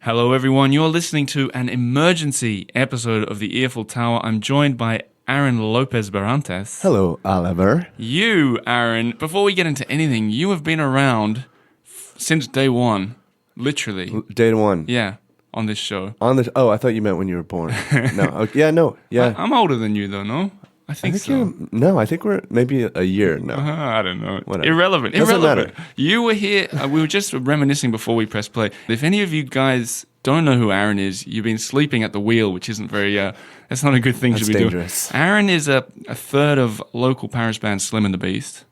Hello, everyone. You're listening to an emergency episode of the Earful Tower. I'm joined by Aaron Lopez-Barrantes. Hello, Oliver. You, Aaron, before we get into anything, you have been around since day one, literally. Day one. Yeah, on this show. Oh, I thought you meant when you were born. No. Yeah. I'm older than you, though, no? I think so. I think we're maybe a year now. I don't know. Whatever. Irrelevant. Doesn't matter. You were here. We were just reminiscing before we pressed play. If any of you guys don't know who Aaron is, you've been sleeping at the wheel, which isn't very... that's not a good thing That's to be dangerous. doing. Aaron is a third of local Paris band Slim and the Beast.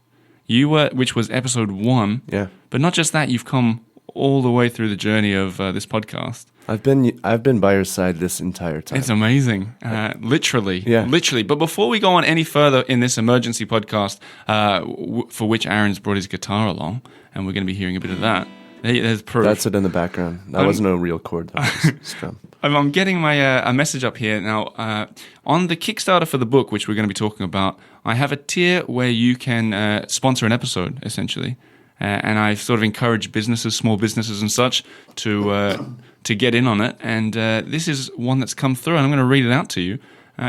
You were, which was episode 1. Yeah. But not just that, you've come all the way through the journey of this podcast. I've been by your side this entire time. It's amazing. Literally. Yeah. Literally. But before we go on any further in this emergency podcast, for which Aaron's brought his guitar along, and we're going to be hearing a bit of that, there's proof. That's it in the background. That wasn't a real chord. That was just strum. I'm getting my a message up here now. On the Kickstarter for the book, which we're going to be talking about, I have a tier where you can sponsor an episode, essentially. And I sort of encourage businesses, small businesses and such, to get in on it. And this is one that's come through, and I'm going to read it out to you.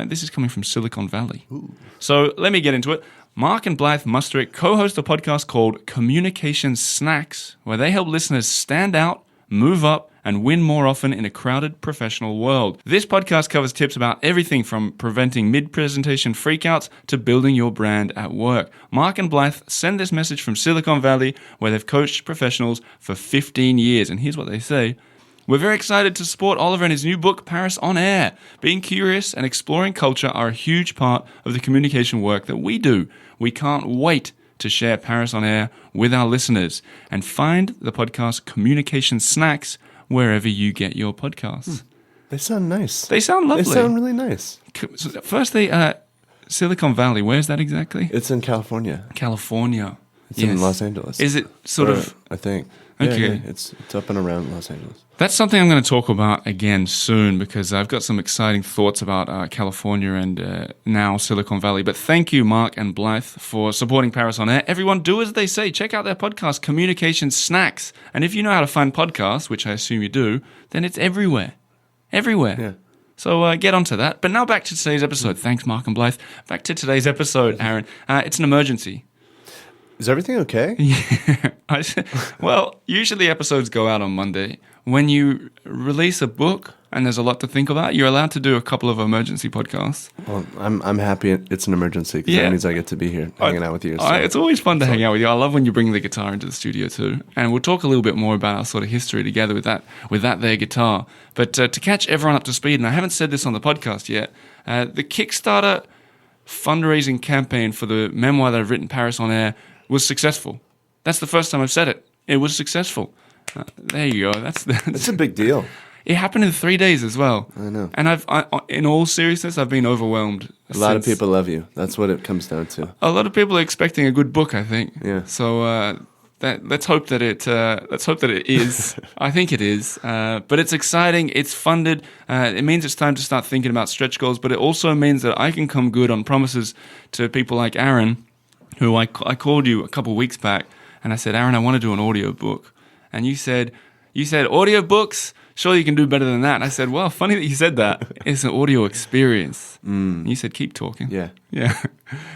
This is coming from Silicon Valley. Ooh. So let me get into it. Mark and Blythe Musterick co-host a podcast called Communication Snacks, where they help listeners stand out, move up, and win more often in a crowded professional world. This podcast covers tips about everything from preventing mid-presentation freakouts to building your brand at work. Mark and Blythe send this message from Silicon Valley, where they've coached professionals for 15 years. And here's what they say. We're very excited to support Oliver and his new book, Paris on Air. Being curious and exploring culture are a huge part of the communication work that we do. We can't wait to share Paris on Air with our listeners. And find the podcast Communication Snacks wherever you get your podcasts. They sound nice. They sound lovely. They sound really nice. Firstly, Silicon Valley, where is that exactly? It's in California. California. It's in Los Angeles. Is it sort of... I think. Okay. Yeah, it's up and around Los Angeles. That's something I'm going to talk about again soon, because I've got some exciting thoughts about California and now Silicon Valley. But thank you, Mark and Blythe, for supporting Paris on Air. Everyone, do as they say. Check out their podcast, Communication Snacks. And if you know how to find podcasts, which I assume you do, then it's everywhere. Everywhere. Yeah. So get onto that. But now back to today's episode. Thanks, Mark and Blythe. Back to today's episode, Aaron. It's an emergency. Is everything okay? Yeah. Well, usually episodes go out on Monday. When you release a book and there's a lot to think about, you're allowed to do a couple of emergency podcasts. Well, I'm happy it's an emergency, because that means I get to be here hanging out with you. So. It's always fun to hang out with you. I love when you bring the guitar into the studio too. And we'll talk a little bit more about our sort of history together with that there guitar. But to catch everyone up to speed, and I haven't said this on the podcast yet, the Kickstarter fundraising campaign for the memoir that I've written, Paris on Air, was successful. That's the first time I've said it. It was successful. There you go. That's a big deal. It happened in 3 days as well. I know. And in all seriousness, I've been overwhelmed. A lot of people love you. That's what it comes down to. A lot of people are expecting a good book, I think. Yeah. So let's hope that it is. I think it is. But it's exciting. It's funded. It means it's time to start thinking about stretch goals. But it also means that I can come good on promises to people like Aaron, who I called you a couple of weeks back, and I said, Aaron, I want to do an audiobook. And you said audiobooks? Surely you can do better than that. And I said, well, funny that you said that. It's an audio experience. And you said, keep talking. Yeah. Yeah.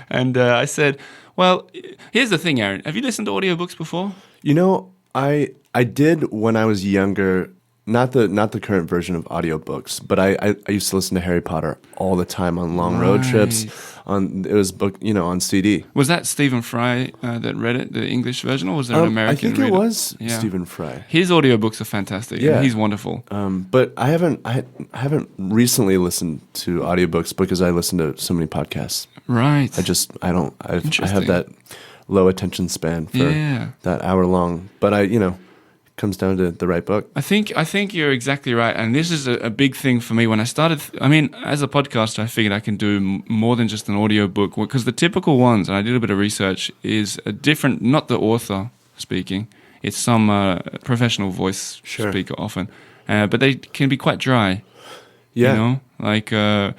And I said, well, here's the thing, Aaron. Have you listened to audiobooks before? You know, I did when I was younger. Not the current version of audiobooks, but I used to listen to Harry Potter all the time on long road trips. It was on CD. Was that Stephen Fry that read it, the English version, or was there an American reader? I think it was Stephen Fry. His audiobooks are fantastic. Yeah, he's wonderful. But I haven't recently listened to audiobooks because I listen to so many podcasts. Right. I have that low attention span for that hour long. But comes down to the right book. I think you're exactly right, and this is a big thing for me. When I started, as a podcaster, I figured I can do more than just an audio book, because the typical ones, and I did a bit of research, is a different, not the author speaking, it's some professional voice speaker often, but they can be quite dry. Yeah. Like I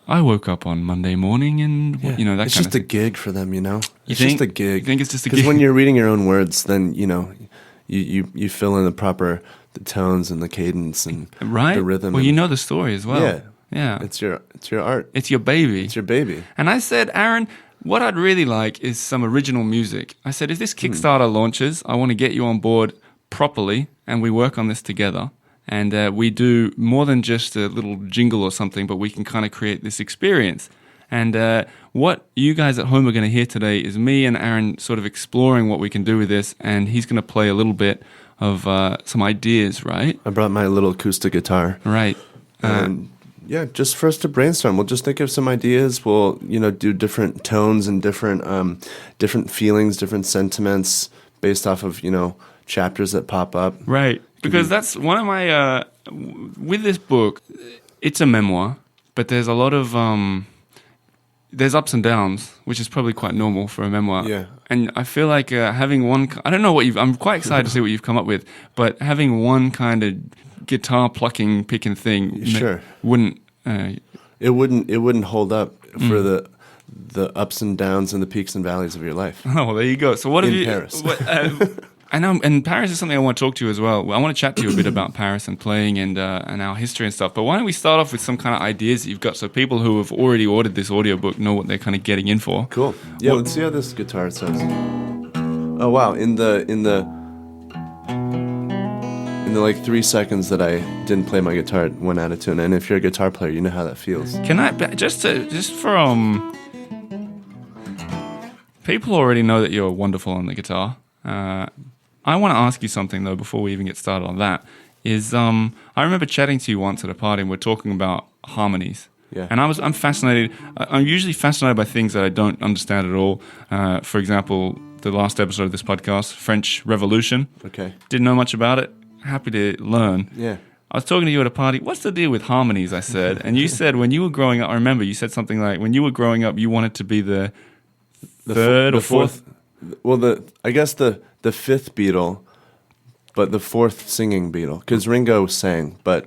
woke up on Monday morning and, that kind of thing. It's just a gig for them, It's think? just a gig. You think it's just a gig? Because when you're reading your own words, then, you fill in the proper tones and the cadence and right? the rhythm. Well, you know the story as well. Yeah. Yeah. It's your art. It's your baby. It's your baby. And I said, Aaron, what I'd really like is some original music. I said, if this Kickstarter launches, I want to get you on board properly and we work on this together. And we do more than just a little jingle or something, but we can kind of create this experience. And what you guys at home are going to hear today is me and Aaron sort of exploring what we can do with this. And he's going to play a little bit of some ideas, right? I brought my little acoustic guitar. Right. Yeah, just for us to brainstorm. We'll just think of some ideas. We'll, do different tones and different feelings, different sentiments based off of, chapters that pop up. Right. Because that's one of my, with this book, it's a memoir, but there's a lot of, there's ups and downs, which is probably quite normal for a memoir. Yeah. And I feel like having one, I don't know what I'm quite excited to see what you've come up with, but having one kind of guitar picking thing sure. wouldn't it wouldn't hold up for the ups and downs and the peaks and valleys of your life. Oh, well, there you go. So what have you Paris. I know, and Paris is something I want to talk to you as well. I want to chat to you a bit about Paris and playing and our history and stuff. But why don't we start off with some kind of ideas that you've got so people who have already ordered this audiobook know what they're kind of getting in for. Cool. Yeah, let's see how this guitar sounds. Oh wow, in the like 3 seconds that I didn't play my guitar, it went out of tune. And if you're a guitar player, you know how that feels. Can I just for people already know that you're wonderful on the guitar. I want to ask you something though before we even get started on that. Is I remember chatting to you once at a party and we're talking about harmonies. Yeah. And I'm fascinated. I'm usually fascinated by things that I don't understand at all. For example, the last episode of this podcast, French Revolution. Okay. Didn't know much about it. Happy to learn. Yeah. I was talking to you at a party. What's the deal with harmonies? I said, and you said when you were growing up. I remember you said something like when you were growing up, you wanted to be the third or fourth. Well, I guess the fifth Beatle, but the fourth singing Beatle, because Ringo sang, but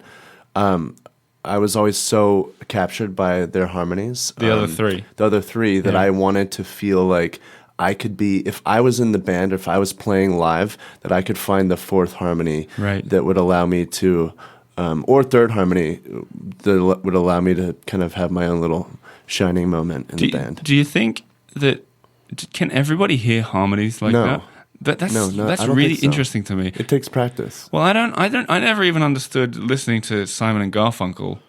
I was always so captured by their harmonies. The other three that I wanted to feel like I could be, if I was in the band, or if I was playing live, that I could find the fourth harmony that would allow me to, or third harmony that would allow me to kind of have my own little shining moment in the band. Do you think that, can everybody hear harmonies like that? That's really interesting to me. It takes practice. Well, I never even understood listening to Simon and Garfunkel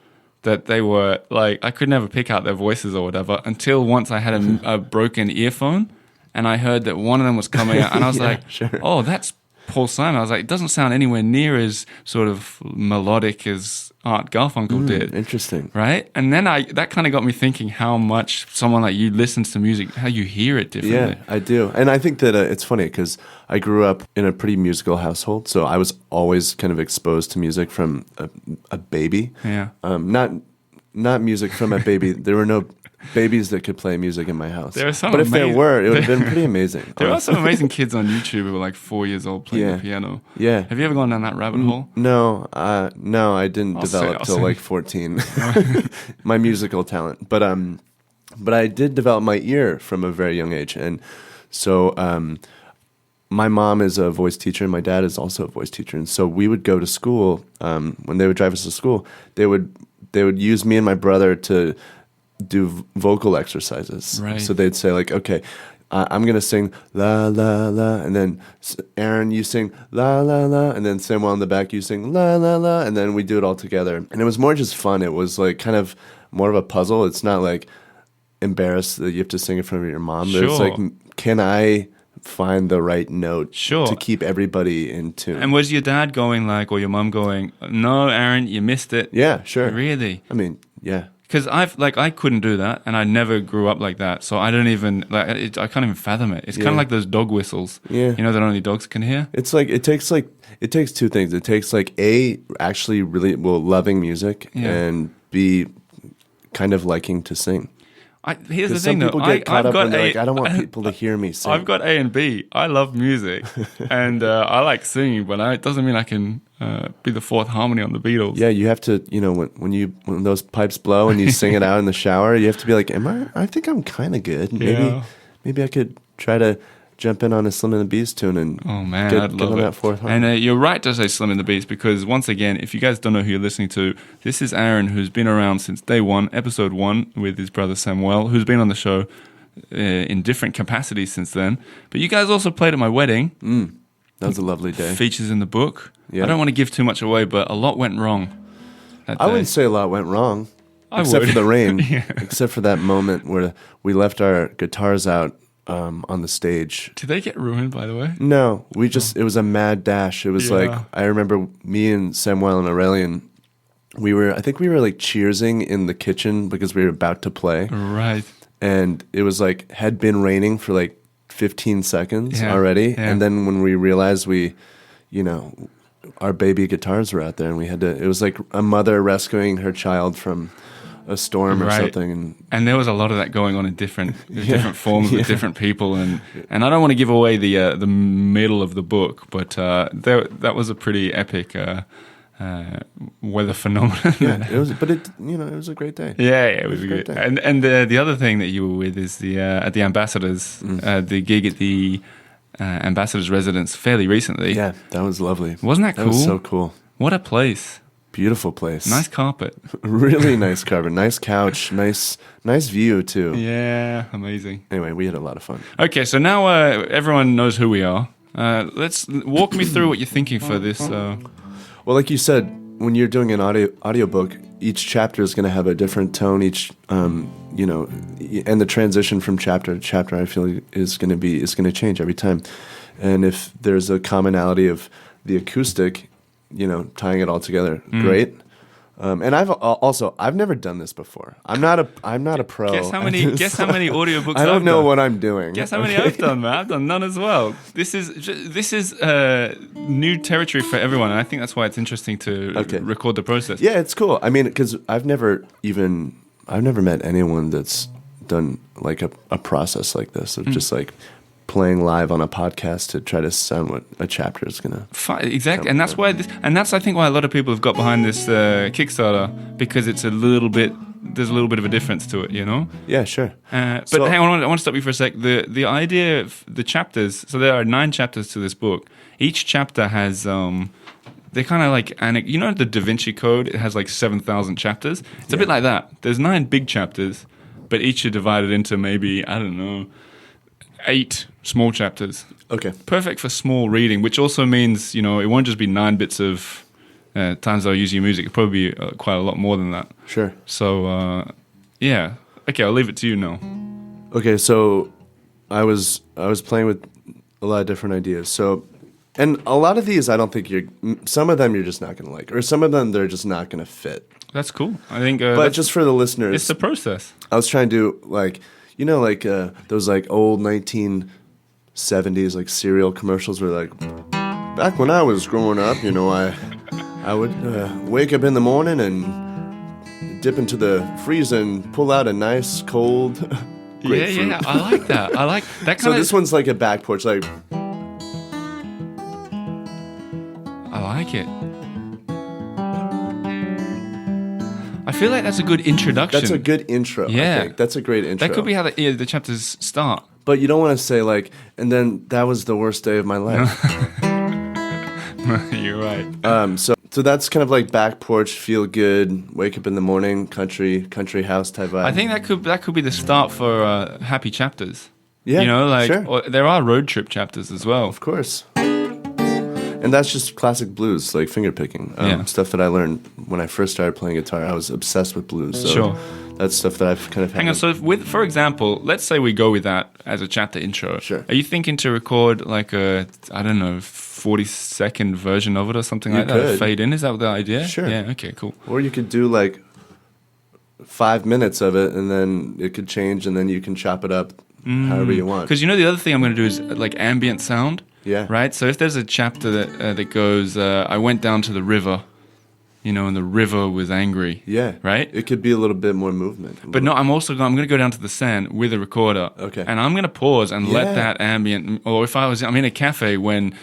that they were like, I could never pick out their voices or whatever until once I had a broken earphone and I heard that one of them was coming out and I was sure. Oh, that's Paul Simon. I was like, it doesn't sound anywhere near as sort of melodic as Art Garfunkel did. Interesting. Right? And then that kind of got me thinking how much someone like you listens to music, how you hear it differently. Yeah, I do. And I think that it's funny because I grew up in a pretty musical household, so I was always kind of exposed to music from a baby. Yeah. Not music from a baby. There were no babies that could play music in my house. There are some but if there were, it would have been pretty amazing. There are some amazing kids on YouTube who are like 4 years old playing the piano. Yeah. Have you ever gone down that rabbit hole? No, I didn't develop till like 14. My musical talent, but I did develop my ear from a very young age, and so my mom is a voice teacher, and my dad is also a voice teacher, and so we would go to school. When they would drive us to school, they would use me and my brother to do vocal exercises. Right. So they'd say like, okay, I'm going to sing la, la, la. And then Aaron, you sing la, la, la. And then Samuel in the back, you sing la, la, la. And then we do it all together. And it was more just fun. It was like kind of more of a puzzle. It's not like embarrassed that you have to sing in front of your mom. Sure. It's like, can I find the right note to keep everybody in tune? And was your dad going like, or your mom going, no, Aaron, you missed it? Yeah, sure. Really? I mean, yeah. Because I couldn't do that, and I never grew up like that, so I don't even I can't even fathom it. It's kind of like those dog whistles, that only dogs can hear. It's like it takes two things. It takes like A, actually really loving music, and B, kind of liking to sing. Here's the thing, some people get caught up and they're like, I don't want people to hear me sing. I've got A and B. I love music, and I like singing, but it doesn't mean I can be the fourth harmony on the Beatles. Yeah, you have to, when those pipes blow and you sing it out in the shower, you have to be like, I think I'm kind of good. Maybe I could try to jump in on a Slim and the Beast tune and Oh man, get I'd love on it. that fourth And you're right to say Slim and the Beast, because once again, if you guys don't know who you're listening to, this is Aaron, who's been around since day one, episode 1, with his brother Samuel, who's been on the show in different capacities since then. But you guys also played at my wedding. That was a lovely day. Features in the book. Yeah. I don't want to give too much away, but a lot went wrong that I day. wouldn't say a lot went wrong, I except would. for the rain, Yeah. except for that moment where we left our guitars out on the stage. Did they get ruined, by the way? No, it was a mad dash. It was Yeah. like, I remember me and Samuel and Aurelian, I think we were like cheersing in the kitchen because we were about to play. Right. And it was like, had been raining for like 15 seconds Yeah. already. Yeah. And then when we realized our baby guitars were out there and it was like a mother rescuing her child from a storm or Right. something. And there was a lot of that going on in different forms with different people, and I don't want to give away the middle of the book, but that was a pretty epic weather phenomenon. Yeah, it was a great day. Yeah, it was a great good. day. And the other thing that you were with is at the Ambassadors, the gig at the Ambassadors residence fairly recently. Yeah, that was lovely. Wasn't that That cool? was so cool. What a place! Beautiful place. Nice carpet. Really nice carpet. Nice couch. Nice view too. Yeah, amazing. Anyway, we had a lot of fun. Okay, so now everyone knows who we are. Let's walk me through what you're thinking for this. Well, like you said, when you're doing an audiobook, each chapter is going to have a different tone. And the transition from chapter to chapter, I feel, is going to change every time. And if there's a commonality of the acoustic, tying it all together, great. And I've never done this before. I'm not a pro. Guess how many audiobooks I don't I've know done. what I'm doing. Guess how many I've done, man? I've done none as well. This is new territory for everyone, and I think that's why it's interesting to record the process. Yeah, it's cool. I mean, because I've never met anyone that's done like a process like this of just like playing live on a podcast to try to sound what a chapter is gonna. Exactly, and that's why I think why a lot of people have got behind this Kickstarter, because it's there's a little bit of a difference to it, Yeah, sure. But hang on, I want to stop you for a sec. The idea of the chapters. So there are 9 chapters to this book. Each chapter has they're kind of like the Da Vinci Code. It has like 7,000 chapters. It's a bit like that. There's 9 big chapters, but each are divided into maybe 8 small chapters. Okay. Perfect for small reading, which also means, it won't just be 9 bits of times I'll use your music. It'll probably be quite a lot more than that. Sure. So, yeah. Okay, I'll leave it to you now. Okay, so I was playing with a lot of different ideas. So, and a lot of these I don't think some of them you're just not going to like, or some of them they're just not going to fit. That's cool. I think but just for the listeners, it's the process. I was trying to do those like old 1970s like cereal commercials where like, back when I was growing up, I would wake up in the morning and dip into the freezer and pull out a nice cold grapefruit. Yeah, I like that. I like that kind So of. this one's like a back porch, like. I like it. I feel like that's a good introduction. That's a good intro. Yeah. I think. That's a great intro. That could be how the chapters start. But you don't want to say like, and then that was the worst day of my life. You're right. So that's kind of like back porch, feel good, wake up in the morning, country house type vibe. I think that could be the start for happy chapters. Yeah, sure. Or there are road trip chapters as well. Of course. And that's just classic blues, like finger picking. Stuff that I learned when I first started playing guitar. I was obsessed with blues. So Sure. That's stuff that I've kind of had. Hang on, so for example, let's say we go with that as a chapter intro. Sure. Are you thinking to record like a, 40-second version of it or something like that? could. Fade in? Is that the idea? Sure. Yeah, okay, cool. Or you could do like 5 minutes of it, and then it could change, and then you can chop it up however you want. Because the other thing I'm going to do is like ambient sound. Yeah. Right? So if there's a chapter that goes, I went down to the river, and the river was angry. Yeah. Right? It could be a little bit more movement. But no, I'm going to go down to the sand with a recorder. Okay. And I'm going to pause and let Yeah. that ambient, or if I'm in a cafe when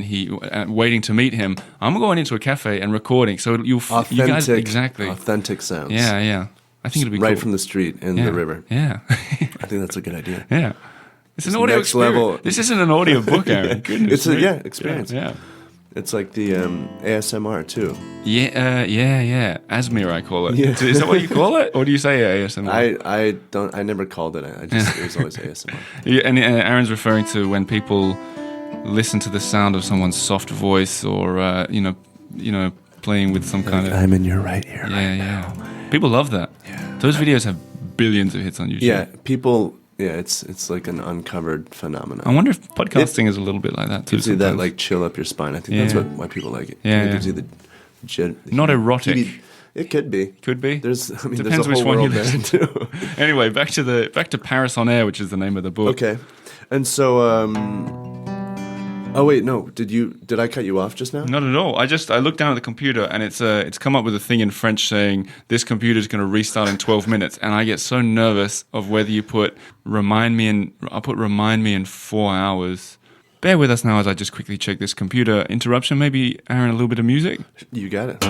he waiting to meet him, I'm going into a cafe and recording. So you guys exactly authentic sounds. Yeah. I think it'll be right cool. from the street in the river. Yeah. I think that's a good idea. Yeah. It's an audio next experience. level. This isn't an audio book, Aaron. Goodness It's a me. experience. Yeah. It's like the ASMR too. Yeah. Asmir, I call it. Yeah. Is that what you call it? Or do you say ASMR? I never called it. It was always ASMR. Yeah, and Aaron's referring to when people listen to the sound of someone's soft voice or, playing with some kind of... I'm in your right ear. Yeah. People love that. Yeah. Those videos have billions of hits on YouTube. Yeah, people. Yeah, it's like an uncovered phenomenon. I wonder if podcasting is a little bit like that too. Gives you that sometimes. like chill up your spine. I think that's why people like it. Yeah, It gives you the not erotic. It could be. Could be. There's Depends a whole which one you world there listen too. Anyway, back to Paris on Air, which is the name of the book. Okay, and so. Oh wait, no. Did I cut you off just now? Not at all. I looked down at the computer and it's come up with a thing in French saying this computer is going to restart in 12 minutes, and I get so nervous of whether you put remind me in 4 hours. Bear with us now as I just quickly check this computer interruption. Maybe Aaron, a little bit of music. You got it.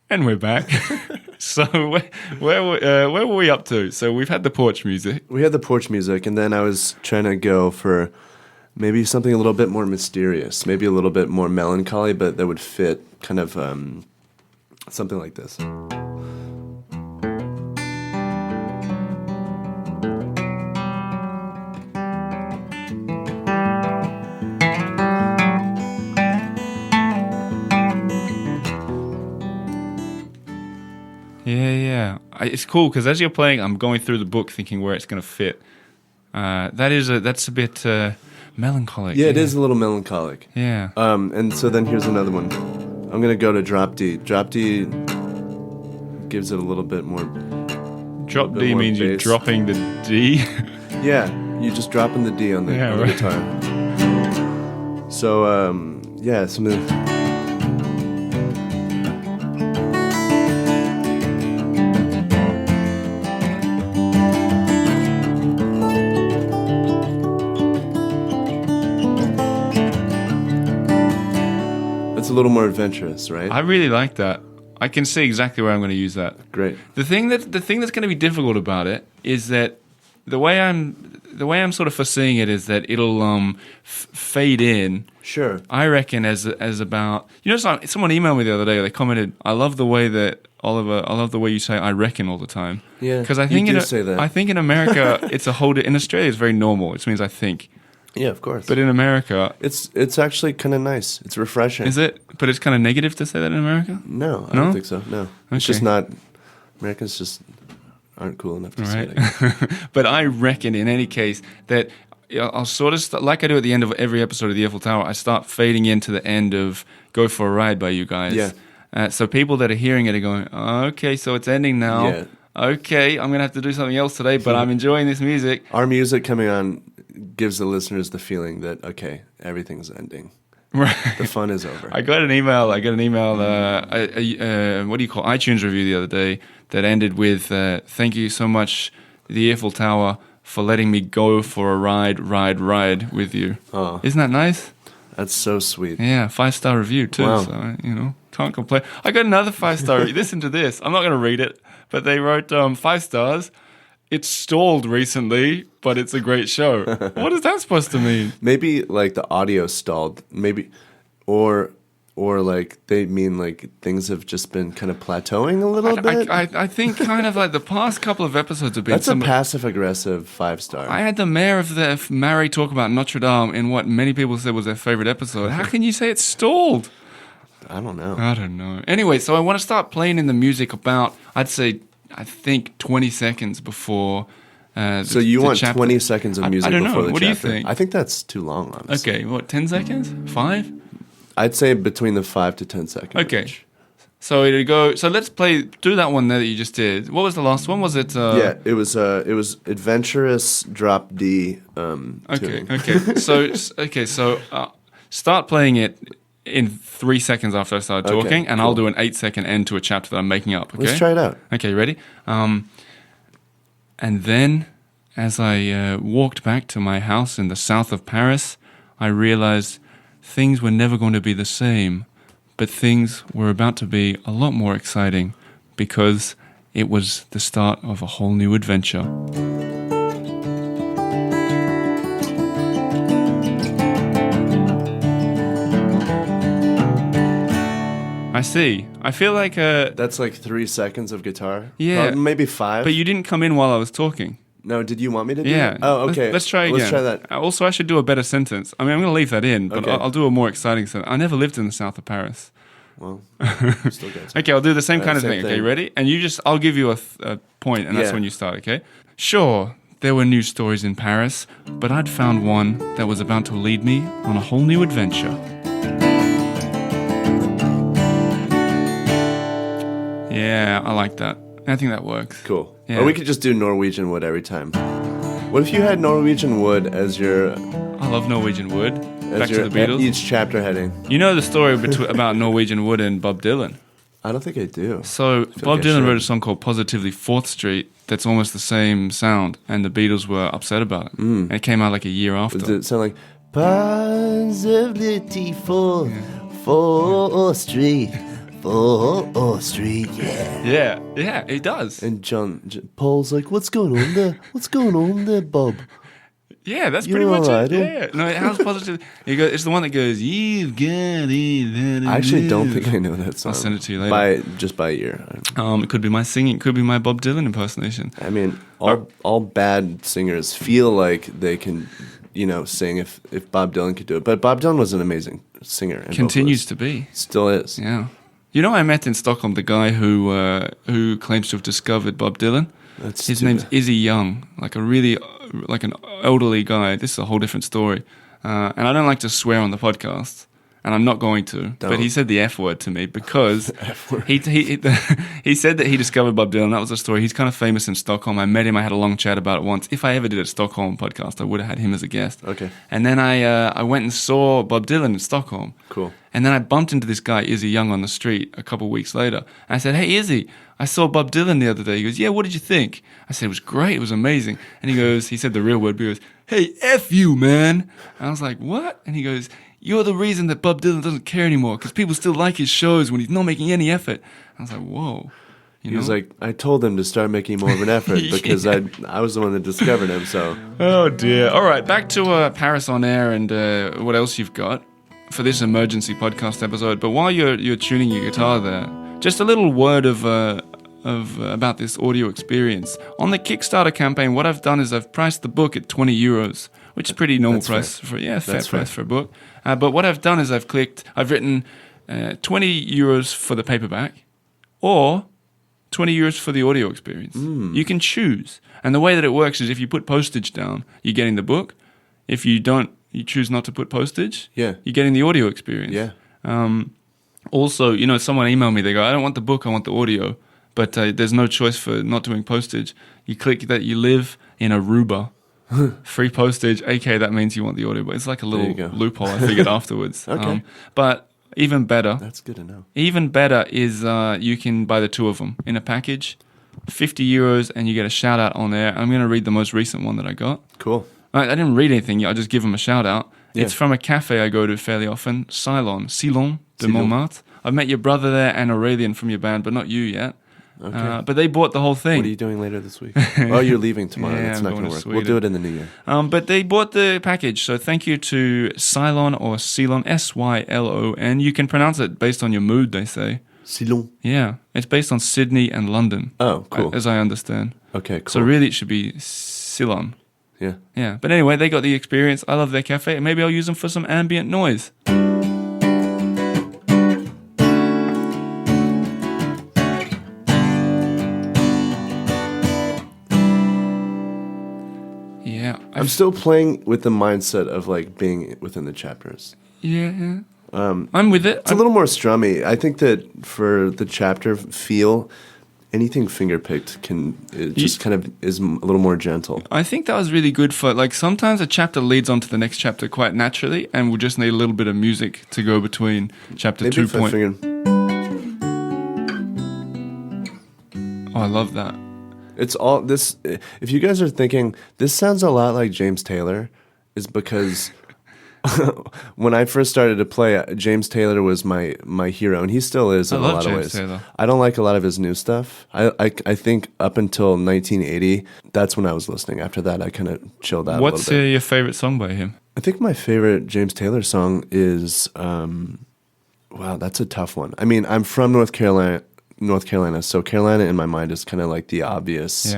And we're back. So where were we up to? So we've had the porch music. We had the porch music, and then I was trying to go for maybe something a little bit more mysterious, maybe a little bit more melancholy, but that would fit kind of something like this. Yeah. It's cool because as you're playing, I'm going through the book thinking where it's going to fit. That's a bit melancholic. Yeah, it is a little melancholic. Yeah. And so then here's another one. I'm going to go to drop D. Drop D gives it a little bit more. Drop D means you're dropping the D. Yeah, you're just dropping the D on the guitar. So, something. A little more adventurous, right? I really like that. I can see exactly where I'm going to use that. Great. The thing that's going to be difficult about it is that the way I'm sort of foreseeing it is that it'll fade in. Sure. I reckon as about someone emailed me the other day. They commented, "I love the way that Oliver. I love the way you say I reckon all the time." Yeah. Because I think you do say that. I think in America it's in Australia it's very normal. It means I think. Yeah, of course. But in America... It's actually kind of nice. It's refreshing. Is it? But it's kind of negative to say that in America? No, I don't think so. No. It's just not... Americans just aren't cool enough to say it. But I reckon, in any case, that I'll sort of... like I do at the end of every episode of The Eiffel Tower, I start fading into the end of Go for a Ride by you guys. Yeah. So people that are hearing it are going, okay, so it's ending now. Yeah. Okay, I'm going to have to do something else today, but I'm enjoying this music. Our music coming on gives the listeners the feeling that, okay, everything's ending. Right. The fun is over. I got an email, what do you call iTunes review the other day that ended with, thank you so much, The Eiffel Tower, for letting me go for a ride with you. Oh. Isn't that nice? That's so sweet. Yeah, 5-star review too, Wow. So, can't complain. I got another 5-star review. Listen to this. I'm not going to read it, but they wrote 5 stars. It's stalled recently, but it's a great show. What is that supposed to mean? Maybe like the audio stalled. Maybe, or like they mean like things have just been kind of plateauing a little bit. I think kind of like the past couple of episodes have been. That's a passive aggressive 5-star. I had the mayor of the Marais talk about Notre Dame in what many people said was their favorite episode. How can you say it's stalled? I don't know. Anyway, so I want to start playing in the music about, I think 20 seconds before So you want chapter. 20 seconds of music I don't before know. the What chapter? do you think? I think that's too long, honestly. Okay, what, 10 seconds? 5? I'd say between the 5 to 10 seconds. Okay. range. So let's do that one there that you just did. What was the last one? Was it? Yeah, it was adventurous drop D. Okay. Tuning. Okay. So start playing it in 3 seconds after I started Okay, talking, and cool. I'll do an 8-second end to a chapter that I'm making up. Okay. Let's try it out. Okay, ready? And then, as I walked back to my house in the south of Paris, I realized things were never going to be the same, but things were about to be a lot more exciting because it was the start of a whole new adventure. I see. I feel like That's like 3 seconds of guitar. Yeah. Probably maybe 5. but you didn't come in while I was talking. No, did you want me to do Yeah. that? Oh, okay. Let's try again. Let's try that. Also, I should do a better sentence. I mean, I'm going to leave that in, but Okay. I'll do a more exciting sentence. I never lived in the south of Paris. Well, still good. Okay, I'll do the same kind of same thing. Okay, thing. ready? And I'll give you a point, and that's Yeah. when you start, okay? Sure, there were news stories in Paris, but I'd found one that was about to lead me on a whole new adventure. Yeah, I like that. I think that works. Cool. Yeah. Or we could just do Norwegian Wood every time. What if you had Norwegian Wood as your I love Norwegian Wood. Back to the Beatles. each chapter heading? You know the story about Norwegian Wood and Bob Dylan. I don't think I do. So Bob like I Dylan should. wrote a song called Positively 4th Street that's almost the same sound, and the Beatles were upset about it. And it came out like a year after. Does it sound like Possibility for 4th Street, 4th Street, yeah. Yeah, it does. And Paul's like, what's going on there? What's going on there, Bob? Yeah, that's You're pretty much alright, it. eh? Yeah. No, it has positive. It's the one that goes, you've got it. I actually don't think I know that song. I'll send it to you later. By ear. It could be my singing. It could be my Bob Dylan impersonation. I mean, all bad singers feel like they can, sing if Bob Dylan could do it. But Bob Dylan was an amazing singer. And Continues vocalist. to be. Still is. Yeah. You know, I met in Stockholm the guy who claims to have discovered Bob Dylan. His name's Izzy Young, like an elderly guy. This is a whole different story. And I don't like to swear on the podcast, and I'm not going to. Don't. But he said the F word to me because he said that he discovered Bob Dylan. That was a story. He's kind of famous in Stockholm. I met him. I had a long chat about it once. If I ever did a Stockholm podcast, I would have had him as a guest. Okay. And then I went and saw Bob Dylan in Stockholm. Cool. And then I bumped into this guy, Izzy Young, on the street a couple of weeks later. And I said, hey, Izzy, I saw Bob Dylan the other day. He goes, yeah, what did you think? I said, it was great. It was amazing. And he said the real word, but he goes, hey, F you, man. And I was like, what? And he goes, you're the reason that Bob Dylan doesn't care anymore because people still like his shows when he's not making any effort. I was like, whoa. He was like, I told them to start making more of an effort because I was the one that discovered him, so. Oh, dear. All right, back to Paris on Air and what else you've got for this emergency podcast episode. But while you're tuning your guitar there, just a little word of about this audio experience. On the Kickstarter campaign, what I've done is I've priced the book at €20, which is pretty normal price for fair price for a book. But what I've done is I've written €20 for the paperback or €20 for the audio experience. You can choose. And the way that it works is if you put postage down, you're getting the book. If you don't, you choose not to put postage, you're getting the audio experience. Yeah. Also, someone emailed me, they go, I don't want the book, I want the audio. But there's no choice for not doing postage. You click that you live in Aruba. Free postage, aka that means you want the audio. But it's like a little loophole I figured afterwards. Okay. But even better. That's good to know. Even better is you can buy the two of them in a package, €50, and you get a shout out on there. I'm going to read the most recent one that I got. Cool. I didn't read anything yet. I just give them a shout out. Yeah. It's from a cafe I go to fairly often, Ceylon de Montmartre. I've met your brother there and Aurelian from your band, but not you yet. Okay. But they bought the whole thing. What are you doing later this week? Oh, you're leaving tomorrow. Yeah, That's I'm not going going to to work. We'll do it in the new year. But they bought the package, so thank you to Ceylon or Ceylon, Sylon. You can pronounce it based on your mood, they say. Ceylon. Yeah, it's based on Sydney and London. Oh, cool. As I understand. Okay, cool. So really it should be Ceylon. Yeah. Yeah, but anyway, they got the experience. I love their cafe, and maybe I'll use them for some ambient noise. Yeah. I'm still playing with the mindset of like being within the chapters. Yeah. I'm with it. It's a little more strummy. I think that for the chapter feel, anything finger-picked just kind of is a little more gentle. I think that was really good for, like, sometimes a chapter leads on to the next chapter quite naturally, and we'll just need a little bit of music to go between chapter Maybe 2. if I figured, Oh, I love that. it's all this. If you guys are thinking this sounds a lot like James Taylor, is because when I first started to play, James Taylor was my hero, and he still is in a lot of ways. Taylor. I don't like a lot of his new stuff. I think up until 1980, that's when I was listening. After that, I kind of chilled out. What's a little bit. Your favorite song by him? I think my favorite James Taylor song is wow, that's a tough one. I mean, I'm from North Carolina, so Carolina in my mind is kind of like the obvious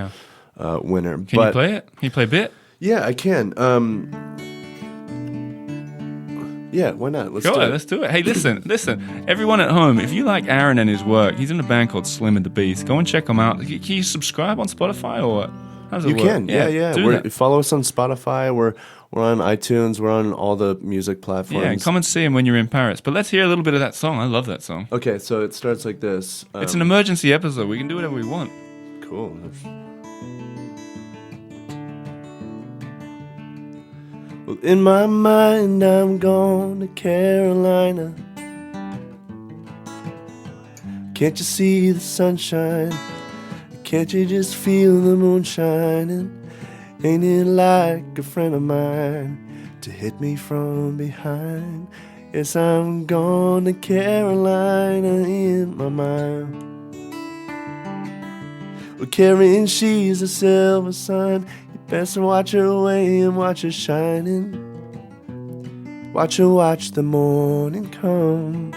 winner. Can you play it? Can you play a bit? Yeah, I can. Yeah, why not? Let's do it. Hey, listen. Everyone at home, if you like Aaron and his work, he's in a band called Slim and the Beast. Go and check him out. Can you subscribe on Spotify or what? How does it work? You can. Yeah. Follow us on Spotify. We're on iTunes. We're on all the music platforms. Yeah, come and see him when you're in Paris. But let's hear a little bit of that song. I love that song. Okay, so it starts like this. It's an emergency episode. We can do whatever we want. Cool. Well, in my mind, I'm going to Carolina. Can't you see the sunshine? Can't you just feel the moon shining? Ain't it like a friend of mine to hit me from behind? Yes, I'm going to Carolina in my mind. Well, Karen, she's a silver sun. Best to watch her away and watch her shining. Watch her watch the morning come.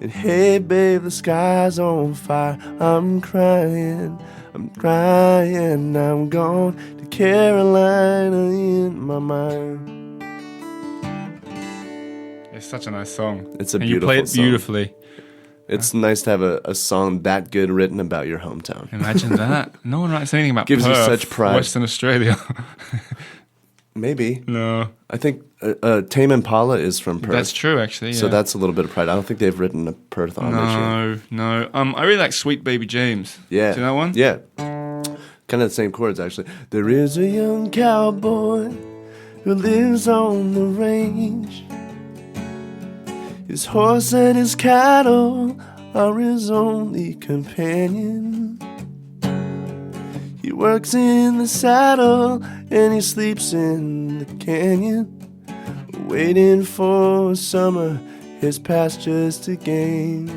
And hey babe, the sky's on fire. I'm crying, I'm going to Carolina in my mind. It's such a nice song. It's a and beautiful you play it song. Beautifully. It's nice to have a song that good written about your hometown. Imagine that. No one writes anything about Gives Perth, you such pride. Western Australia. Maybe. No. I think Tame Impala is from Perth. That's true, actually. Yeah. So that's a little bit of pride. I don't think they've written a Perth homage yet. No. I really like Sweet Baby James. Yeah. Do you know that one? Yeah. Kind of the same chords, actually. There is a young cowboy who lives on the range. His horse and his cattle are his only companion. He works in the saddle and he sleeps in the canyon, waiting for summer, his pastures to gain.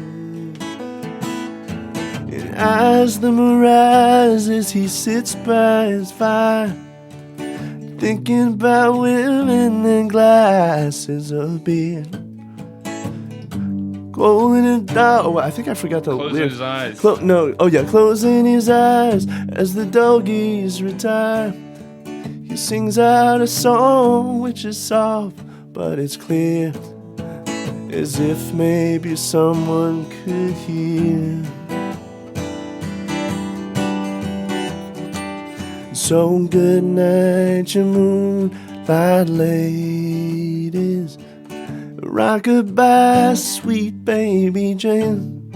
And as the moon rises, he sits by his fire, thinking about women and glasses of beer. Closing his eyes. I think I forgot the Closing lyrics. his eyes. Closing his eyes as the doggies retire. He sings out a song which is soft, but it's clear, as if maybe someone could hear. So good night, you moonlight ladies. Rock-a-bye, sweet baby Jane.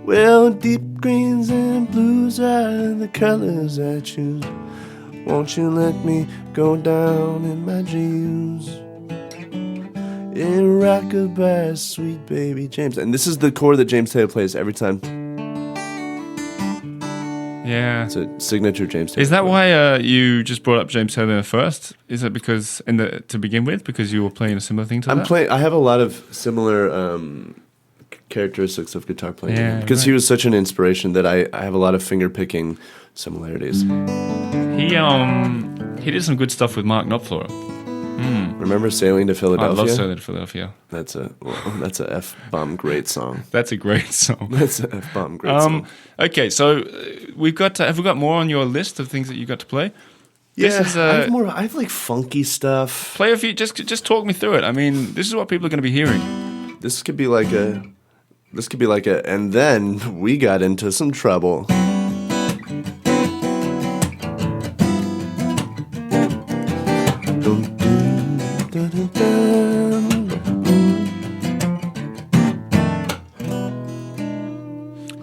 Well, deep greens and blues are the colors I choose. Won't you let me go down in my dreams? In rock-a-bye, sweet baby James. And this is the chord that James Taylor plays every time. Yeah. It's a signature James Taylor. Is that why you just brought up James Taylor first? Is it because to begin with, because you were playing a similar thing to that? I have a lot of similar characteristics of guitar playing. Yeah, because he was such an inspiration that I have a lot of finger picking similarities. He did some good stuff with Mark Knopfler. Remember Sailing to Philadelphia? I love Sailing to Philadelphia. That's a F-bomb great song. That's a great song. That's a F-bomb great song. Okay, so have we got more on your list of things that you got to play? Yeah, I have like funky stuff. Play a few. Just talk me through it. I mean, this is what people are going to be hearing. This could be like a. And then we got into some trouble.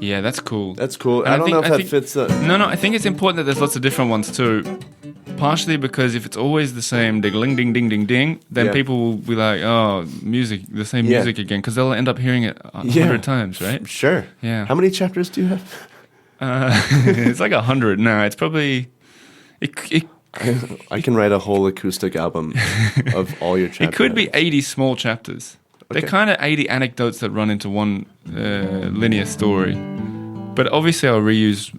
Yeah, that's cool. That's cool. And I don't know if that fits. No, I think it's important that there's lots of different ones too. Partially because if it's always the same ding, ding, ding, ding, ding, then people will be like, oh, music, the same music again, because they'll end up hearing it 100 times, right? Sure. Yeah. How many chapters do you have? It's like 100. No, it's probably... It I can write a whole acoustic album of all your chapters. It could be 80 small chapters. Okay. They're kind of 80 anecdotes that run into one linear story. But obviously I'll reuse,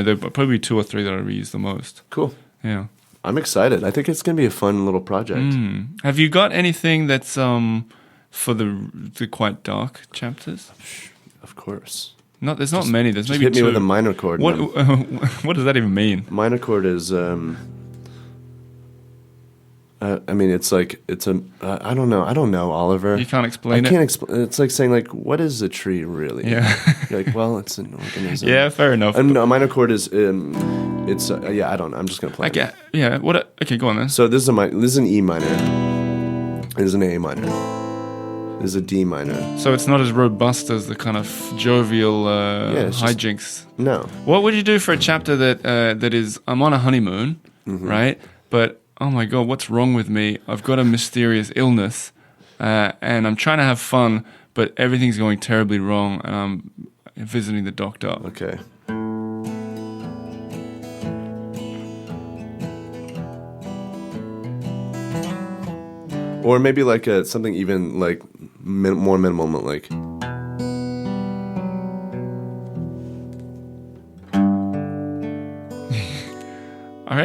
there'll probably 2 or 3 that I'll reuse the most. Cool. Yeah. I'm excited. I think it's going to be a fun little project. Have you got anything that's for the quite dark chapters? Of course. There's not many. There's maybe hit me 2. with a minor chord. What what does that even mean? Minor chord is it's like I don't know, Oliver. You can't explain it. I can't explain. It's like saying like, what is a tree really? Yeah. You're like, well, it's an organism. Yeah, fair enough. No, a minor chord is it's I don't know. I'm just gonna play. Okay. Yeah. Okay, go on then. So this is an E minor. This is an A minor. This is a D minor. So it's not as robust as the kind of jovial it's just- hijinks. No. What would you do for a chapter that is I'm on a honeymoon, right? But oh my god, what's wrong with me? I've got a mysterious illness, and I'm trying to have fun, but everything's going terribly wrong, and I'm visiting the doctor. Okay. Or maybe like something even like more minimal, like. I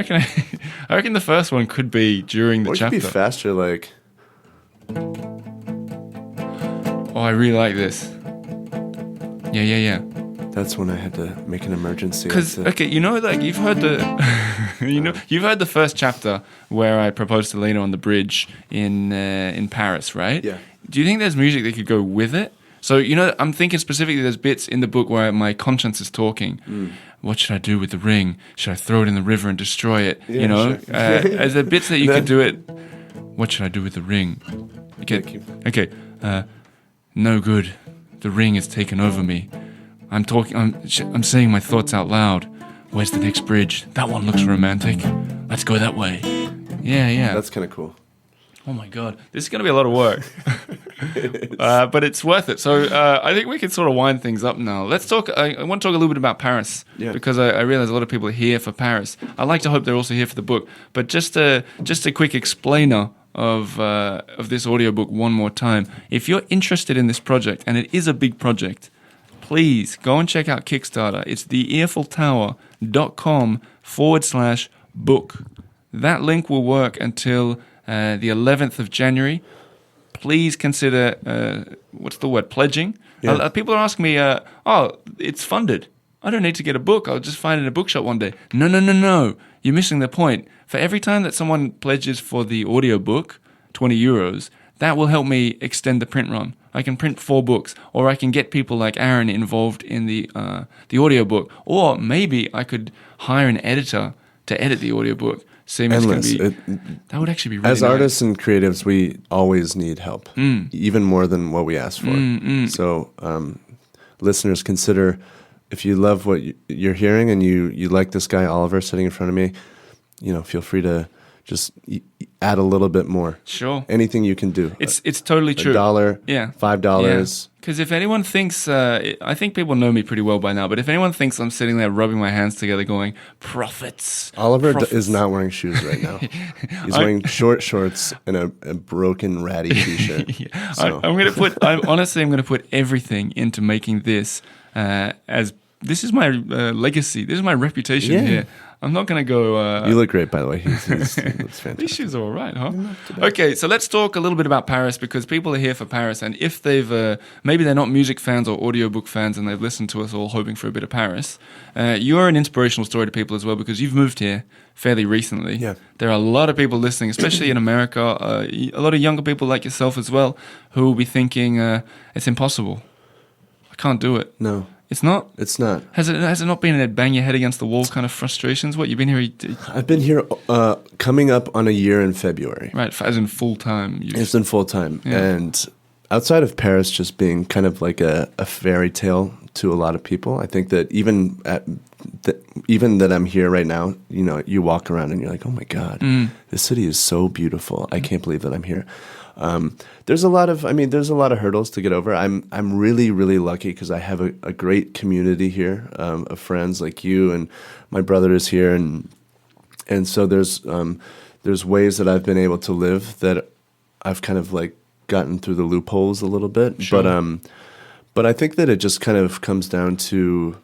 reckon the first one could be during the Or it could chapter. be faster, like. Oh, I really like this. Yeah. That's when I had to make an emergency. Because okay, like you've heard the, you've heard the first chapter where I proposed to Lena on the bridge in Paris, right? Yeah. Do you think there's music that could go with it? So I'm thinking specifically. There's bits in the book where my conscience is talking. What should I do with the ring? Should I throw it in the river and destroy it? Yeah, sure. Is there bits that you could do it? What should I do with the ring? Okay. No good. The ring has taken over me. I'm talking. I'm saying my thoughts out loud. Where's the next bridge? That one looks romantic. Let's go that way. Yeah. That's kind of cool. Oh my god, this is going to be a lot of work. But it's worth it. So I think we can sort of wind things up now. Let's talk. I want to talk a little bit about Paris because I realize a lot of people are here for Paris. I like to hope they're also here for the book. But just a quick explainer of this audiobook one more time. If you're interested in this project, and it is a big project, please go and check out Kickstarter. It's theearfultower.com/book. That link will work until the 11th of January. Please consider, pledging. Yeah. People are asking me, it's funded. I don't need to get a book. I'll just find it in a bookshop one day. No. You're missing the point. For every time that someone pledges for the audiobook, €20, that will help me extend the print run. I can print 4 books, or I can get people like Aaron involved in the audiobook, or maybe I could hire an editor to edit the audiobook. Endless. That would actually be really As nice. artists and creatives, we always need help, even more than what we ask for. So, listeners, consider if you love what you're hearing and you like this guy Oliver sitting in front of me, feel free to just add a little bit more. Sure. Anything you can do. It's totally true. $1, Yeah. $5. Because if anyone thinks, I think people know me pretty well by now, but if anyone thinks I'm sitting there rubbing my hands together going, profits. Oliver is not wearing shoes right now. He's wearing short shorts and a broken ratty t-shirt. So. I'm going to put everything into making this as this is my legacy. This is my reputation here. I'm not going to go... you look great, by the way. That's fantastic. These shoes are all right, huh? Okay, so let's talk a little bit about Paris, because people are here for Paris, and if they've... maybe they're not music fans or audiobook fans, and they've listened to us all hoping for a bit of Paris, you're an inspirational story to people as well, because you've moved here fairly recently. Yeah. There are a lot of people listening, especially in America, a lot of younger people like yourself as well, who will be thinking, it's impossible. I can't do it. No. It's not? It's not. Has it not been a bang your head against the wall kind of frustrations? What, you've been here... I've been here coming up on a year in February. Right, as in full-time. It's in full-time. Yeah. And outside of Paris just being kind of like a fairy tale to a lot of people, I think that even that I'm here right now, you walk around and you're like, oh my God, this city is so beautiful. I can't believe that I'm here. There's a lot of hurdles to get over. I'm really, really lucky because I have a great community here of friends like you, and my brother is here, and And so there's ways that I've been able to live that I've kind of like gotten through the loopholes a little bit. Sure. But I think that it just kind of comes down to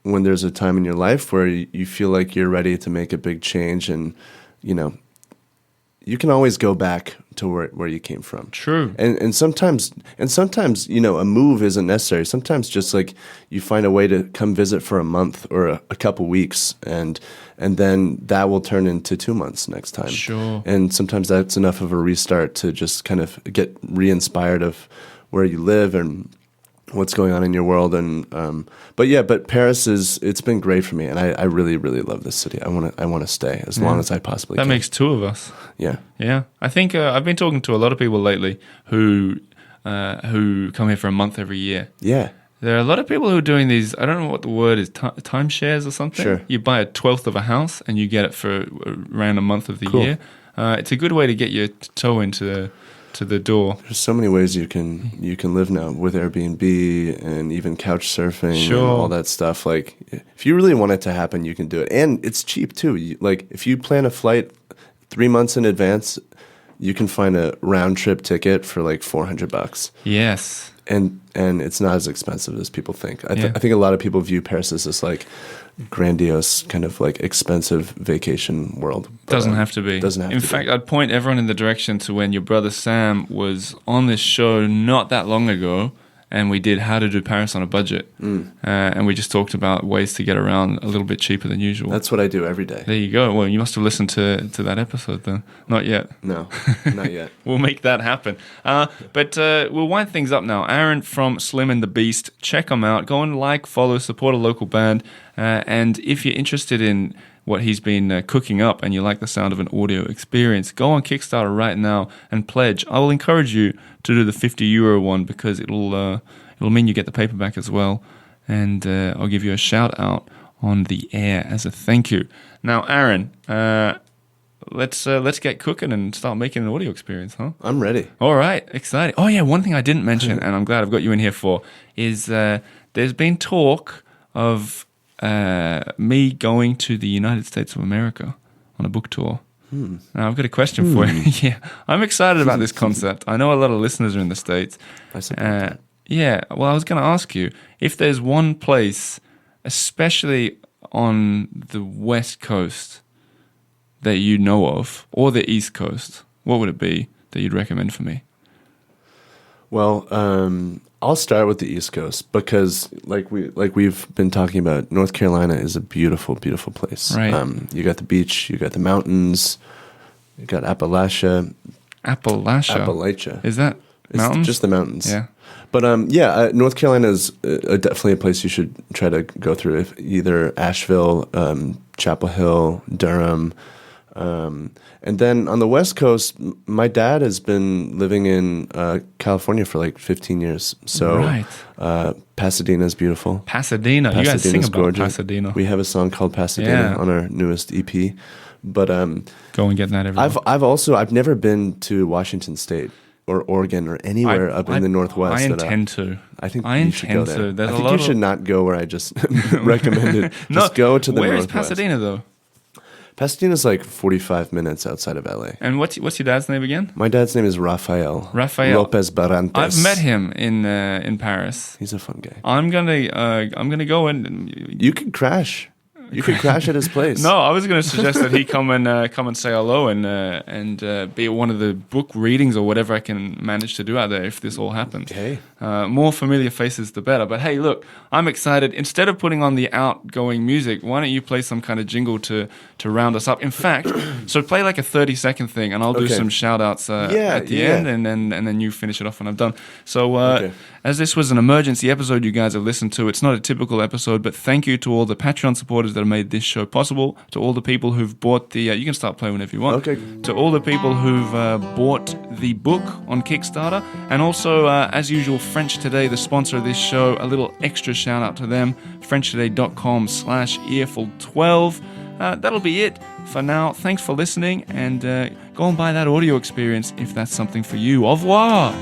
when there's a time in your life where you feel like you're ready to make a big change, and you can always go back to where you came from. True. And sometimes a move isn't necessary. Sometimes just like you find a way to come visit for a month or a couple weeks, and then that will turn into 2 months next time. Sure. And sometimes that's enough of a restart to just kind of get re-inspired of where you live and what's going on in your world. And but Paris it's been great for me, and I really, really love this city. I want to stay as long as I possibly can. That makes two of us. Yeah. Yeah. I think I've been talking to a lot of people lately who come here for a month every year. Yeah. There are a lot of people who are doing these, I don't know what the word is, timeshares or something. Sure. You buy a 1/12 of a house and you get it for around a month of the Cool. year. It's a good way to get your toe into the door. There's so many ways you can live now with Airbnb and even couch surfing and Sure. all that stuff. Like, if you really want it to happen, you can do it, and it's cheap too. Like, if you plan a flight 3 months in advance, you can find a round trip ticket for like $400, Yes. and it's not as expensive as people think. I Yeah. think a lot of people view Paris as this like grandiose kind of like expensive vacation world. But, Doesn't have to be. Doesn't have in to fact, be. I'd point everyone in the direction to when your brother Sam was on this show not that long ago, and we did How to Do Paris on a Budget. And we just talked about ways to get around a little bit cheaper than usual. That's what I do every day. There you go. Well, you must have listened to that episode then. Not yet. No, not yet. We'll make that happen. But we'll wind things up now. Aaron from Slim and the Beast. Check them out. Go and like, follow, support a local band. And if you're interested in what he's been cooking up and you like the sound of an audio experience, go on Kickstarter right now and pledge. I will encourage you to do the €50 one because it'll mean you get the paperback as well. And I'll give you a shout out on the air as a thank you. Now, Aaron, let's get cooking and start making an audio experience, huh? I'm ready. All right, exciting. Oh yeah, one thing I didn't mention, and I'm glad I've got you in here for, is there's been talk of me going to the United States of America on a book tour. Now, I've got a question for you. Yeah, I'm excited about this concept. I know a lot of listeners are in the States. I support that. Yeah, well, I was going to ask you, if there's one place, especially on the West Coast, that you know of, or the East Coast, what would it be that you'd recommend for me? Well, I'll start with the East Coast because, like we've been talking about, North Carolina is a beautiful, beautiful place. Right. You got the beach, you got the mountains, you got Appalachia. Appalachia. Is that mountains? It's just the mountains. Yeah. But North Carolina is definitely a place you should try to go through. Either Asheville, Chapel Hill, Durham. And then on the West Coast, my dad has been living in California for like 15 years. So Right. Pasadena is beautiful. Pasadena. You guys sing Pasadena's about gorgeous. Pasadena. We have a song called Pasadena Yeah. on our newest EP. But Go and get that everywhere. I've never been to Washington State or Oregon or anywhere up in the Northwest. I intend to. I think I you should go intend there. to. There's I a think lot you of- should not go where I just recommended. Just go to the Where is Northwest. Pasadena, though? Pasadena's like 45 minutes outside of LA. And what's your dad's name again? My dad's name is Rafael. Rafael. Lopez-Barrantes. I've met him in Paris. He's a fun guy. I'm gonna go and You could crash. You could crash at his place. No, I was going to suggest that he come and say hello and be at one of the book readings or whatever I can manage to do out there if this all happens. Hey. More familiar faces, the better. But hey, look, I'm excited. Instead of putting on the outgoing music, why don't you play some kind of jingle to round us up? In fact, so play like a 30-second thing, and I'll do Okay. some shout-outs at the end, and then you finish it off when I'm done. So Okay. as this was an emergency episode you guys have listened to, it's not a typical episode, but thank you to all the Patreon supporters that have made this show possible, to all the people who've bought the... you can start playing whenever you want. Okay. To all the people who've bought the book on Kickstarter, and also, as usual, French Today, the sponsor of this show, a little extra shout out to them, frenchtoday.com/earful12. That'll be it for now. Thanks for listening, and go and buy that audio experience if that's something for you. Au revoir!